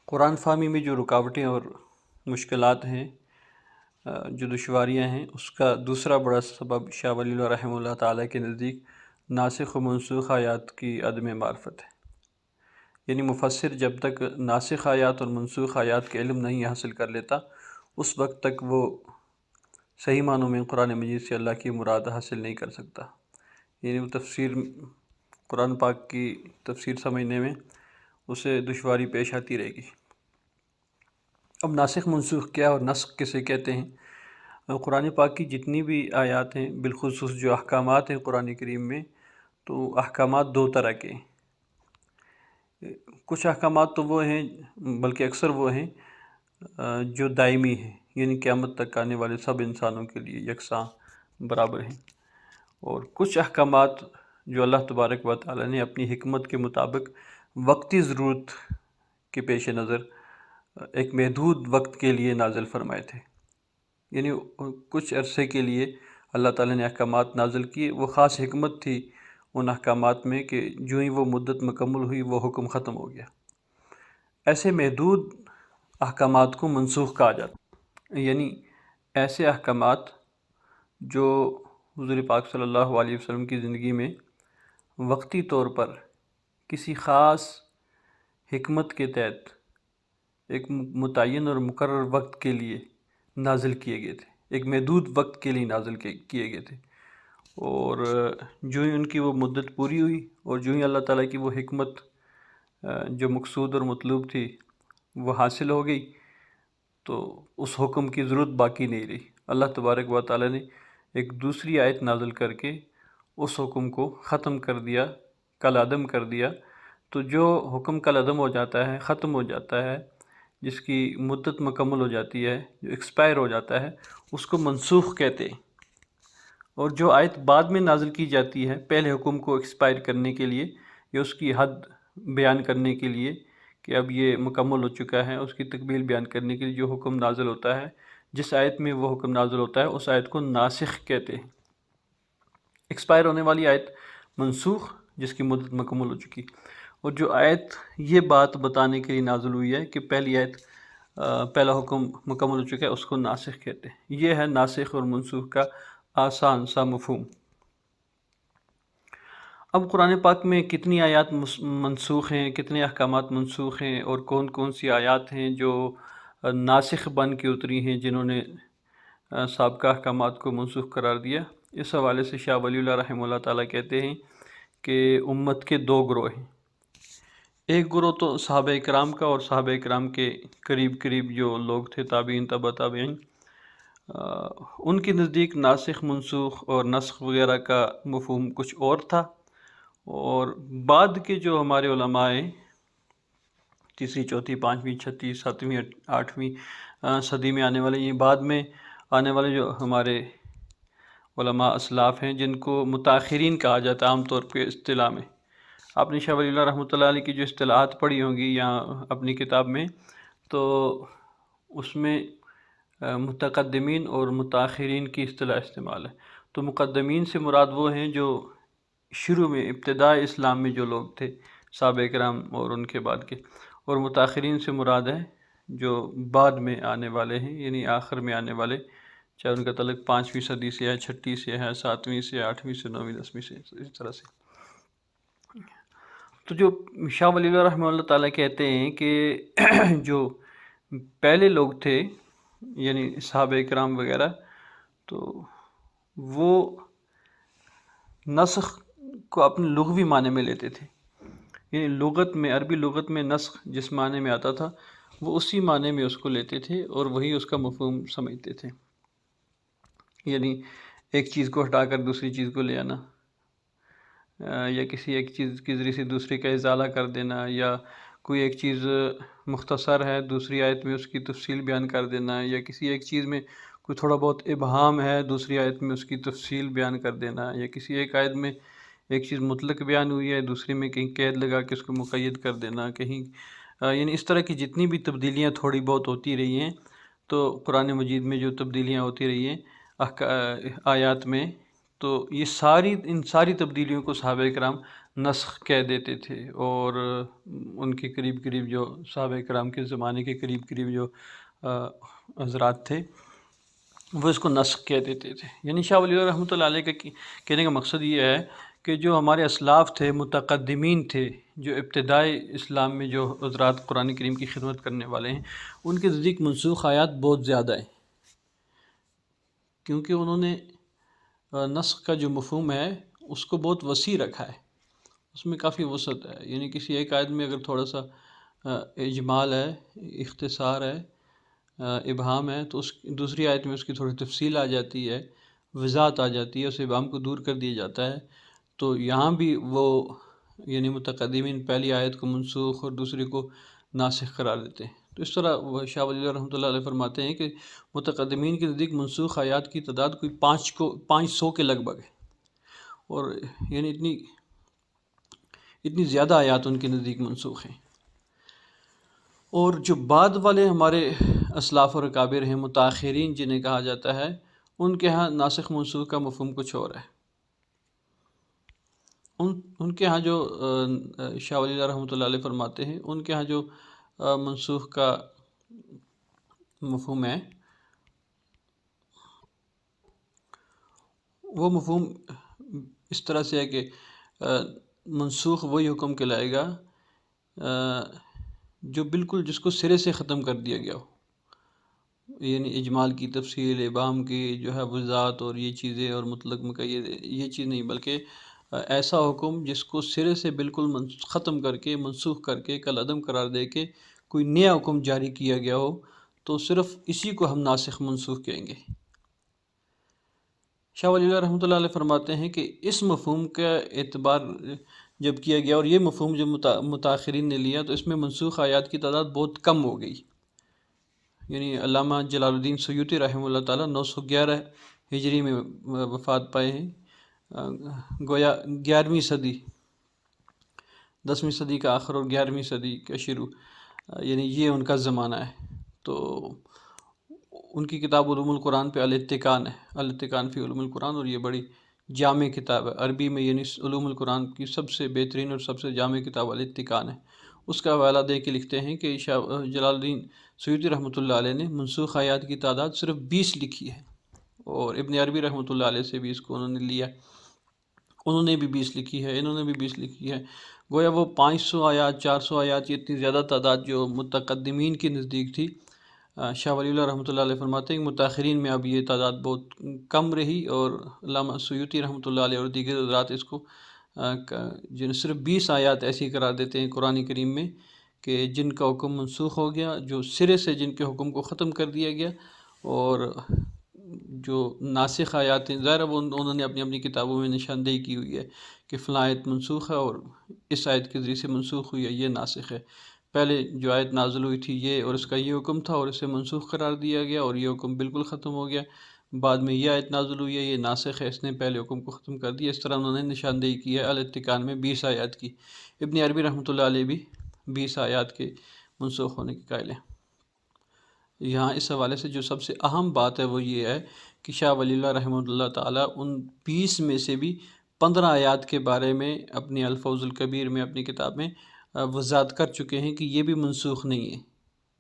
قرآن فہمی میں جو رکاوٹیں اور مشکلات ہیں، جو دشواریاں ہیں، اس کا دوسرا بڑا سبب شاہ ولی اللہ رحمہ اللہ تعالیٰ کے نزدیک ناسخ و منسوخ آیات کی عدم معرفت ہے۔ یعنی مفسر جب تک ناسخ آیات اور منسوخ آیات کے علم نہیں حاصل کر لیتا، اس وقت تک وہ صحیح معنوں میں قرآن مجید سے اللہ کی مراد حاصل نہیں کر سکتا۔ یعنی وہ قرآن پاک کی تفسیر سمجھنے میں اسے دشواری پیش آتی رہے گی۔ اب ناسخ منسوخ کیا اور نسخ کسے کہتے ہیں؟ قرآن پاک کی جتنی بھی آیات ہیں، بالخصوص جو احکامات ہیں قرآن کریم میں، تو احکامات دو طرح کے ہیں۔ کچھ احکامات تو وہ ہیں، بلکہ اکثر وہ ہیں جو دائمی ہیں، یعنی قیامت تک آنے والے سب انسانوں کے لیے یکساں برابر ہیں، اور کچھ احکامات جو اللہ تبارک و تعالیٰ نے اپنی حکمت کے مطابق وقتی ضرورت کے پیش نظر ایک محدود وقت کے لیے نازل فرمائے تھے۔ یعنی کچھ عرصے کے لیے اللہ تعالیٰ نے احکامات نازل کیے، وہ خاص حکمت تھی ان احکامات میں کہ جو ہی وہ مدت مکمل ہوئی وہ حکم ختم ہو گیا۔ ایسے محدود احکامات کو منسوخ کہا جاتا ہے، یعنی ایسے احکامات جو حضور پاک صلی اللہ علیہ وسلم کی زندگی میں وقتی طور پر کسی خاص حکمت کے تحت ایک متعین اور مقرر وقت کے لیے نازل کیے گئے تھے، ایک محدود وقت کے لیے نازل کیے گئے تھے، اور جو ہی ان کی وہ مدت پوری ہوئی اور جو ہی اللہ تعالیٰ کی وہ حکمت جو مقصود اور مطلوب تھی وہ حاصل ہو گئی، تو اس حکم کی ضرورت باقی نہیں رہی۔ اللہ تبارک و تعالیٰ نے ایک دوسری آیت نازل کر کے اس حکم کو ختم کر دیا، کالعدم کر دیا۔ تو جو حکم کالعدم ہو جاتا ہے، ختم ہو جاتا ہے، جس کی مدت مکمل ہو جاتی ہے، جو ایکسپائر ہو جاتا ہے، اس کو منسوخ کہتے ہیں۔ اور جو آیت بعد میں نازل کی جاتی ہے پہلے حکم کو ایکسپائر کرنے کے لیے یا اس کی حد بیان کرنے کے لیے کہ اب یہ مکمل ہو چکا ہے، اس کی تکمیل بیان کرنے کے لیے جو حکم نازل ہوتا ہے، جس آیت میں وہ حکم نازل ہوتا ہے، اس آیت کو ناسخ کہتے ہیں۔ ایکسپائر ہونے والی آیت منسوخ، جس کی مدت مکمل ہو چکی، اور جو آیت یہ بات بتانے کے لیے نازل ہوئی ہے کہ پہلی آیت پہلا حکم مکمل ہو چکا ہے، اس کو ناسخ کہتے ہیں۔ یہ ہے ناسخ اور منسوخ کا آسان سا مفہوم۔ اب قرآن پاک میں کتنی آیات منسوخ ہیں، کتنے احکامات منسوخ ہیں، اور کون کون سی آیات ہیں جو ناسخ بن کے اتری ہیں، جنہوں نے سابقہ احکامات کو منسوخ قرار دیا، اس حوالے سے شاہ ولی اللہ رحمہ اللہ تعالیٰ کہتے ہیں کہ امت کے دو گروہ ہیں۔ ایک گروہ تو صحابہ اکرام کا، اور صحابہ اکرام کے قریب قریب جو لوگ تھے، تابعین، تبع تابعین، ان کے نزدیک ناسخ منسوخ اور نسخ وغیرہ کا مفہوم کچھ اور تھا۔ اور بعد کے جو ہمارے علماء ہیں، تیسری، چوتھی، پانچویں، چھٹی، ساتویں، آٹھویں صدی میں آنے والے، یہ بعد میں آنے والے جو ہمارے علماء اسلاف ہیں، جن کو متاخرین کہا جاتا ہے عام طور پہ اصطلاح میں۔ آپ نے شاہ ولی اللہ رحمۃ اللہ علیہ کی جو اصطلاحات پڑھی ہوں گی یہاں اپنی کتاب میں، تو اس میں متقدمین اور متاخرین کی اصطلاح استعمال ہے۔ تو مقدمین سے مراد وہ ہیں جو شروع میں ابتداء اسلام میں جو لوگ تھے، صحابہ کرام اور ان کے بعد کے، اور متاخرین سے مراد ہے جو بعد میں آنے والے ہیں، یعنی آخر میں آنے والے، چاہے ان کا تعلق پانچویں صدی سے ہے، چھٹی سے ہے، ساتویں سے، آٹھویں سے، نویں، دسویں سے، اس طرح سے۔ تو جو شاہ ولی اللہ رحمہ اللہ تعالیٰ کہتے ہیں کہ جو پہلے لوگ تھے، یعنی صحابہ کرام وغیرہ، تو وہ نسخ کو اپنے لغوی معنی میں لیتے تھے، یعنی لغت میں، عربی لغت میں نسخ جس معنی میں آتا تھا وہ اسی معنی میں اس کو لیتے تھے اور وہی اس کا مفہوم سمجھتے تھے۔ یعنی ایک چیز کو ہٹا کر دوسری چیز کو لے آنا، یا کسی ایک چیز کے ذریعے سے دوسرے کا ازالہ کر دینا، یا کوئی ایک چیز مختصر ہے دوسری آیت میں اس کی تفصیل بیان کر دینا، یا کسی ایک چیز میں کوئی تھوڑا بہت ابہام ہے دوسری آیت میں اس کی تفصیل بیان کر دینا، یا کسی ایک آیت میں ایک چیز مطلق بیان ہوئی ہے دوسری میں کہیں قید لگا کے اس کو مقید کر دینا کہیں، یعنی اس طرح کی جتنی بھی تبدیلیاں تھوڑی بہت ہوتی رہی ہیں، تو قرآن مجید میں جو تبدیلیاں ہوتی رہی ہیں آیات میں، تو یہ ان ساری تبدیلیوں کو صحابہ کرام نسخ کہہ دیتے تھے، اور ان کے قریب قریب جو صحابہ کرام کے زمانے کے قریب قریب جو حضرات تھے وہ اس کو نسخ کہہ دیتے تھے۔ یعنی شاہ ولی اللہ رحمۃ اللہ علیہ کا کہنے کا مقصد یہ ہے کہ جو ہمارے اسلاف تھے، متقدمین تھے، جو ابتدائی اسلام میں جو حضرات قرآن کریم کی خدمت کرنے والے ہیں، ان کے نزدیک منسوخ آیات بہت زیادہ ہیں، کیونکہ انہوں نے نسخ کا جو مفہوم ہے اس کو بہت وسیع رکھا ہے، اس میں کافی وسعت ہے۔ یعنی کسی ایک آیت میں اگر تھوڑا سا اجمال ہے، اختصار ہے، ابہام ہے، تو اس دوسری آیت میں اس کی تھوڑی تفصیل آ جاتی ہے، وضاحت آ جاتی ہے، اس ابہام کو دور کر دیا جاتا ہے۔ تو یہاں بھی وہ یعنی متقدمین پہلی آیت کو منسوخ اور دوسری کو ناسخ قرار دیتے ہیں۔ تو اس طرح وہ شاہ ولی اللہ رحمۃ اللہ علیہ فرماتے ہیں کہ متقدمین کے نزدیک منسوخ آیات کی تعداد کوئی 500 کے لگ بھگ ہے، اور یعنی اتنی زیادہ آیات ان کے نزدیک منسوخ ہیں۔ اور جو بعد والے ہمارے اسلاف اور اکابر ہیں، متاخرین جنہیں کہا جاتا ہے، ان کے ہاں ناسخ منسوخ کا مفہوم کچھ اور ہے۔ ان کے ہاں جو شاہ ولی اللہ رحمۃ اللہ علیہ فرماتے ہیں، ان کے ہاں جو منسوخ کا مفہوم ہے، وہ مفہوم اس طرح سے ہے کہ منسوخ وہی حکم کہلائے گا جو بالکل جس کو سرے سے ختم کر دیا گیا ہو، یعنی اجمال کی تفصیل، ابہام کی جو ہے وضاحت اور یہ چیزیں اور مطلق مقید یہ چیز نہیں، بلکہ ایسا حکم جس کو سرے سے بالکل ختم کر کے، منسوخ کر کے، کالعدم قرار دے کے کوئی نیا حکم جاری کیا گیا ہو، تو صرف اسی کو ہم ناسخ منسوخ کہیں گے۔ شاہ ولی اللہ رحمۃ اللہ علیہ فرماتے ہیں کہ اس مفہوم کا اعتبار جب کیا گیا، اور یہ مفہوم جو متاخرین نے لیا، تو اس میں منسوخ آیات کی تعداد بہت کم ہو گئی۔ یعنی علامہ جلال الدین سیوطی رحمہ اللہ تعالیٰ 911 ہجری میں وفات پائے ہیں، گویا 11ویں صدی، 10ویں صدی کا آخر اور 11ویں صدی کا شروع، یعنی یہ ان کا زمانہ ہے۔ تو ان کی کتاب علوم القرآن پہ الاتقان ہے، الاتقان فی علوم القرآن، اور یہ بڑی جامع کتاب ہے عربی میں، یعنی علوم القرآن کی سب سے بہترین اور سب سے جامع کتاب الاتقان ہے۔ اس کا حوالہ دے کے لکھتے ہیں کہ شاہ جلال الدین سیوطی رحمۃ اللہ علیہ نے منسوخ آیات کی تعداد صرف 20 لکھی ہے، اور ابن عربی رحمۃ اللہ علیہ سے بھی اس کو انہوں نے لیا، انہوں نے بھی 20 لکھی ہے، انہوں نے بھی 20 لکھی ہے۔ گویا وہ 500 آیات، 400 آیات، یہ اتنی زیادہ تعداد جو متقدمین کی نزدیک تھی، شاہ ولی اللہ رحمۃ اللہ علیہ فرماتے ہیں کہ متاخرین میں اب یہ تعداد بہت کم رہی، اور علامہ سیوطی رحمۃ اللہ علیہ اور دیگر حضرات اس کو جن صرف 20 آیات ایسی قرار دیتے ہیں قرآن کریم میں کہ جن کا حکم منسوخ ہو گیا، جو سرے سے جن کے حکم کو ختم کر دیا گیا، اور جو ناسخ آیات ہیں، ظاہر وہ انہوں نے اپنی اپنی کتابوں میں نشاندہی کی ہوئی ہے کہ فلاں آیت منسوخ ہے اور اس آیت کے ذریعے سے منسوخ ہوئی ہے، یہ ناسخ ہے، پہلے جو آیت نازل ہوئی تھی یہ اور اس کا یہ حکم تھا اور اسے منسوخ قرار دیا گیا اور یہ حکم بالکل ختم ہو گیا، بعد میں یہ آیت نازل ہوئی ہے، یہ ناسخ ہے، اس نے پہلے حکم کو ختم کر دیا۔ اس طرح انہوں نے نشاندہی کی ہے الاتقان میں 20 آیات کی۔ ابن عربی رحمۃ اللہ علیہ بھی 20 آیات کے منسوخ ہونے کے قائل ہیں۔ یہاں اس حوالے سے جو سب سے اہم بات ہے وہ یہ ہے کہ شاہ ولی اللہ رحمۃ اللہ تعالیٰ ان 20 میں سے بھی 15 آیات کے بارے میں اپنی الفوز الکبیر میں، اپنی کتاب میں وضاحت کر چکے ہیں کہ یہ بھی منسوخ نہیں ہے،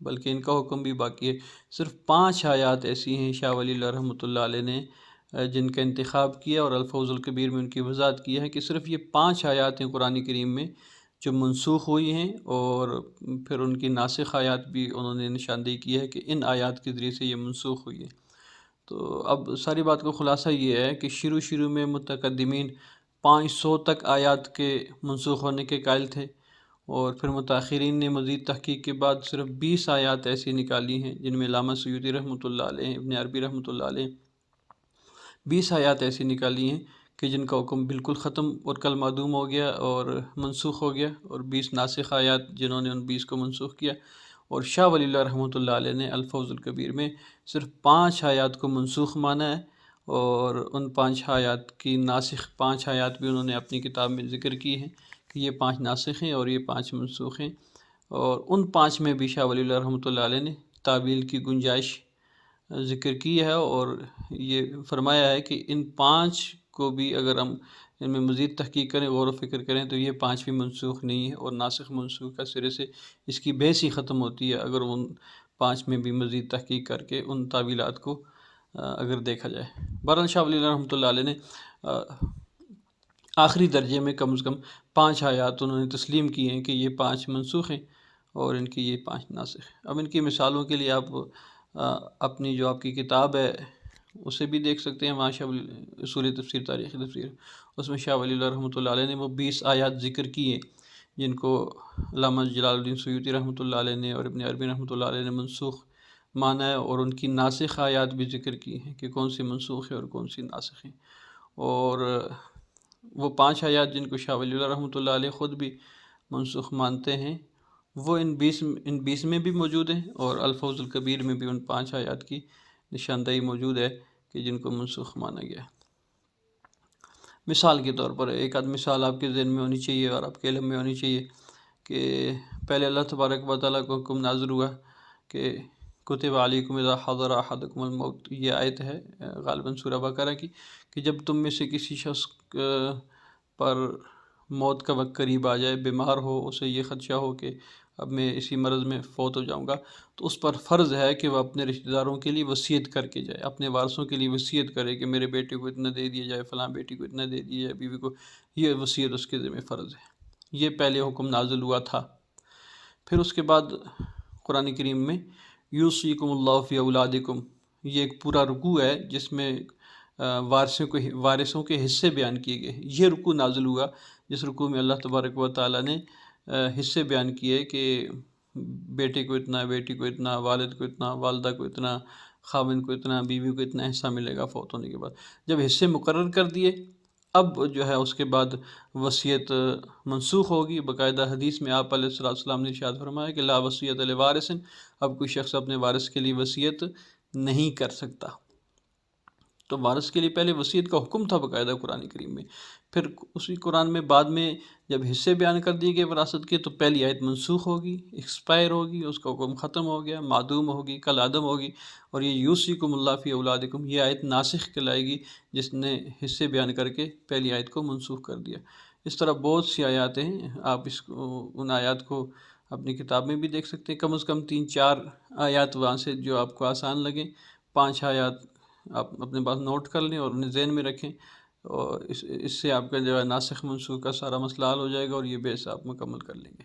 بلکہ ان کا حکم بھی باقی ہے۔ صرف 5 آیات ایسی ہیں شاہ ولی اللہ رحمۃ اللہ علیہ نے جن کا انتخاب کیا اور الفوز الکبیر میں ان کی وضاحت کی ہے کہ صرف یہ 5 آیات ہیں قرآن کریم میں جو منسوخ ہوئی ہیں، اور پھر ان کی ناسخ آیات بھی انہوں نے نشاندہی کی ہے کہ ان آیات کے ذریعے سے یہ منسوخ ہوئی ہے۔ تو اب ساری بات کا خلاصہ یہ ہے کہ شروع میں متقدمین 500 تک آیات کے منسوخ ہونے کے قائل تھے، اور پھر متاخرین نے مزید تحقیق کے بعد صرف 20 آیات ایسی نکالی ہیں، جن میں علامہ سیوطی رحمۃ اللہ علیہ، ابن عربی رحمۃ اللہ علیہ 20 آیات ایسی نکالی ہیں کہ جن کا حکم بالکل ختم اور کل معدوم ہو گیا اور منسوخ ہو گیا، اور 20 ناسخ آیات جنہوں نے ان 20 کو منسوخ کیا۔ اور شاہ ولی اللہ رحمۃ اللہ علیہ نے الفوز الکبیر میں صرف 5 آیات کو منسوخ مانا ہے، اور ان 5 آیات کی ناسخ 5 آیات بھی انہوں نے اپنی کتاب میں ذکر کی ہیں کہ یہ 5 ناسخ ہیں اور یہ 5 منسوخ ہیں، اور ان 5 میں بھی شاہ ولی اللہ رحمۃ اللہ علیہ نے تعویل کی گنجائش ذکر کی ہے، اور یہ فرمایا ہے کہ ان 5 کو بھی اگر ہم ان میں مزید تحقیق کریں، غور و فکر کریں تو یہ 5 بھی منسوخ نہیں ہے، اور ناسخ منسوخ کا سرے سے اس کی بحث ہی ختم ہوتی ہے اگر ان 5 میں بھی مزید تحقیق کر کے ان تعویلات کو اگر دیکھا جائے۔ بہرحال شاہ ولی اللہ رحمۃ اللہ علیہ نے آخری درجے میں کم از کم 5 آیات انہوں نے تسلیم کی ہیں کہ یہ 5 منسوخ ہیں اور ان کی یہ 5 ناسخ ہیں۔ اب ان کی مثالوں کے لیے آپ اپنی جو آپ کی کتاب ہے اسے بھی دیکھ سکتے ہیں، وہاں شاہ ولی اصول تفسیر تاریخ تفسیر، اس میں شاہ ولی اللہ رحمۃ اللہ علیہ نے وہ 20 آیات ذکر کی ہیں جن کو علامہ جلال الدین سیوطی رحمۃ اللہ علیہ نے اور ابن عربی رحمۃ اللہ علیہ نے منسوخ مانا ہے، اور ان کی ناسخ آیات بھی ذکر کی ہیں کہ کون سی منسوخ ہے اور کون سی ناسخ ہیں۔ اور وہ 5 آیات جن کو شاہ ولی اللہ رحمۃ اللہ علیہ خود بھی منسوخ مانتے ہیں وہ ان 20 میں بھی موجود ہیں، اور الفوز الکبیر میں بھی ان 5 آیات کی نشاندہی موجود ہے کہ جن کو منسوخ مانا گیا ہے۔ مثال کے طور پر ایک آدھ مثال آپ کے ذہن میں ہونی چاہیے اور آپ کے علم میں ہونی چاہیے کہ پہلے اللہ تبارک و تعالیٰ کو حکم نازل ہوا کہ کتب علیکم اذا حضر احدکم الموت، یہ آیت ہے غالباً سورہ بقرہ کی، کہ جب تم میں سے کسی شخص پر موت کا وقت قریب آ جائے، بیمار ہو، اسے یہ خدشہ ہو کہ اب میں اسی مرض میں فوت ہو جاؤں گا، تو اس پر فرض ہے کہ وہ اپنے رشتہ داروں کے لیے وصیت کر کے جائے، اپنے وارثوں کے لیے وصیت کرے کہ میرے بیٹے کو اتنا دے دیا جائے، فلاں بیٹی کو اتنا دے دیا جائے، بیوی کو، یہ وصیت اس کے ذمہ فرض ہے۔ یہ پہلے حکم نازل ہوا تھا۔ پھر اس کے بعد قرآن کریم میں یوصیکم اللہ فی اولادکم، یہ ایک پورا رکوع ہے جس میں وارثوں کے حصے بیان کیے گئے۔ یہ رکوع نازل ہوا جس رکوع میں اللہ تبارک و تعالیٰ نے حصے بیان کیے کہ بیٹے کو اتنا، بیٹی کو اتنا، والد کو اتنا، والدہ کو اتنا، خاوند کو اتنا، بیوی کو اتنا حصہ ملے گا فوت ہونے کے بعد۔ جب حصے مقرر کر دیے، اب جو ہے اس کے بعد وصیت منسوخ ہوگی۔ باقاعدہ حدیث میں آپ علیہ السلام نے ارشاد فرمایا کہ لا وصیت لوارث، اب کوئی شخص اپنے وارث کے لیے وصیت نہیں کر سکتا۔ تو وارث کے لیے پہلے وصیت کا حکم تھا باقاعدہ قرآن کریم میں، پھر اسی قرآن میں بعد میں جب حصے بیان کر دیے گئے وراثت کے تو پہلی آیت منسوخ ہوگی، ایکسپائر ہوگی، اس کا حکم ختم ہو گیا، معدوم ہوگی، کل عدم ہوگی، اور یہ یوصیکم اللہ فی اولادکم، یہ آیت ناسخ کہلائے گی جس نے حصے بیان کر کے پہلی آیت کو منسوخ کر دیا۔ اس طرح بہت سی آیات ہیں، آپ ان آیات کو اپنی کتاب میں بھی دیکھ سکتے ہیں، کم از کم 3-4 آیات وہاں سے جو آپ کو آسان لگیں، 5 آیات آپ اپنے پاس نوٹ کر لیں اور انہیں ذہن میں رکھیں، اور اس سے آپ کا جو ہے ناسخ منسوخ کا سارا مسئلہ حل ہو جائے گا اور یہ بحث آپ مکمل کر لیں گے۔